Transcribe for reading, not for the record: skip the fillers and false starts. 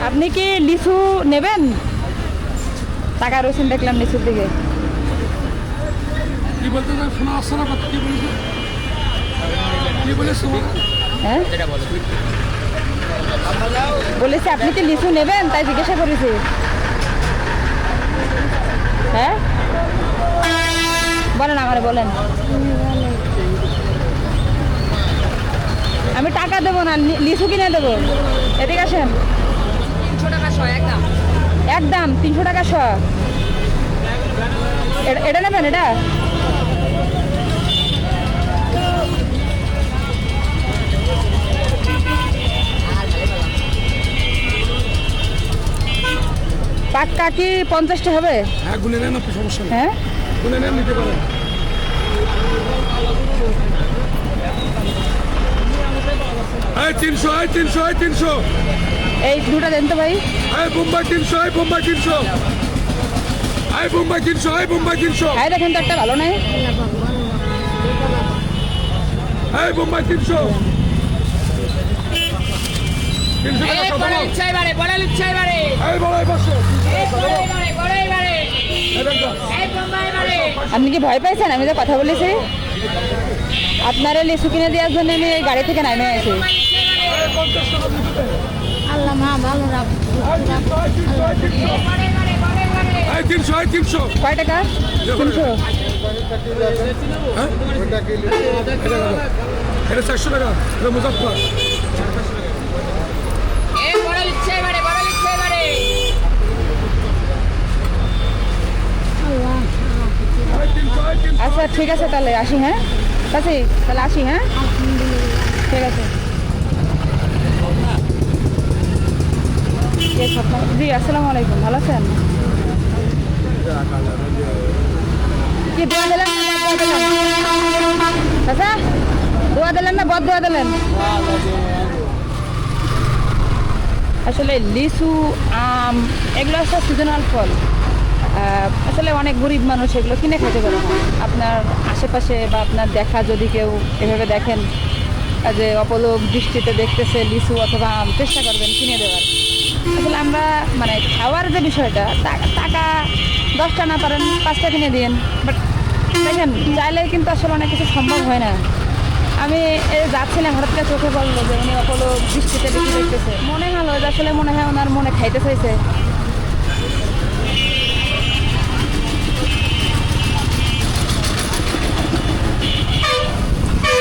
আপনি কি লিচু নেবেন? টাকা রয়েছেন দেখলাম লিচুর দিকে। কি বলতে শোনা আসছে না, কি বলেছে? কি বলেছে? হ্যাঁ বলেছি আপনি কি লিচু নেবেন, তাই জিজ্ঞাসা করেছি। হ্যাঁ বলেন, আমারে বলেন। আমি টাকা দেবো না, লিচু কিনে দেবো। এদিকে আসেন। 300 টাকা শ একদম। একদম 300 টাকা শ। এটা নেবেন? এটা পাক্কা কি 50টা হবে? হ্যাঁ গুনে নেন, আপনি সমস্যা নেই। হ্যাঁ গুনে নেন, নিতে পারেন। এই 300, এই 300, এই 300। এই দুটা দেন তো ভাই। এই বোম্বাই 300, এই বোম্বাই 300। এই বোম্বাই 300, এই বোম্বাই 300। হ্যাঁ দেখেন তো একটা ভালো নেই। এই বোম্বাই 300। 300 টাকা কত? বড় ইচ্ছাই বাড়ে, বড় ইচ্ছাই বাড়ে। এই বড়াই 500। বড়ই বাড়ে, বড়ই বাড়ে। এই দেন তো। এই বোম্বাই বাড়ে। আপনি কি ভয় পাইছেন? আমি তো কথা বলেছি। আপনারা লিচু কিনে দেওয়ার জন্য আমি এই গাড়ি থেকে নামে আছি। এই 50 টাকা দিতে। আল্লাহ মা ভালো রাখ। এই 300, এই 300, এই 300। বড়ই বাড়ে, বড়ই বাড়ে। এই 300, এই 300। কয় টাকা? 300। হ্যাঁ? এটা 400 টাকা। এটা মুজাফফর। এই বড় ইচ্ছাই বাড়ে, বড় ইচ্ছাই বাড়ে। আল্লাহ এই 300, এই 300। আচ্ছা ঠিক আছে, তাহলে আসি। হ্যাঁ কাছে তাহলে আসি। হ্যাঁ ঠিক আছে। জি আসসালামু আলাইকুম, ভালো আছেন? কি দোয়া দিলেন না বদ দোয়া দিলেন? আচ্ছা দোয়া দিলেন না বদ দোয়া দিলেন? আসলে লিচু, আম এগুলো হচ্ছে সিজনাল ফল। আসলে অনেক গরিব মানুষ এগুলো কিনে খেতে পারে না। আপনার আশেপাশে বা আপনার দেখা যদি কেউ এভাবে দেখেন যে অপলোক দৃষ্টিতে দেখতেছে লিচু অথবা আম, চেষ্টা করবেন কিনে দেওয়ার। আসলে আমরা মানে খাওয়ার যে বিষয়টা, টাকা 10টা না পারেন 5টা কিনে দিন, বাট দেখেন চাইলে কিন্তু আসলে অনেক কিছু সম্ভব হয় না। আমি যাচ্ছিলাম, হঠাৎ করে চোখে পড়লো যে উনি অপলোক দৃষ্টিতে বেশি দেখতেছে। মনে হলো যে আসলে মনে হয় ওনার মনে খাইতে চাইছে।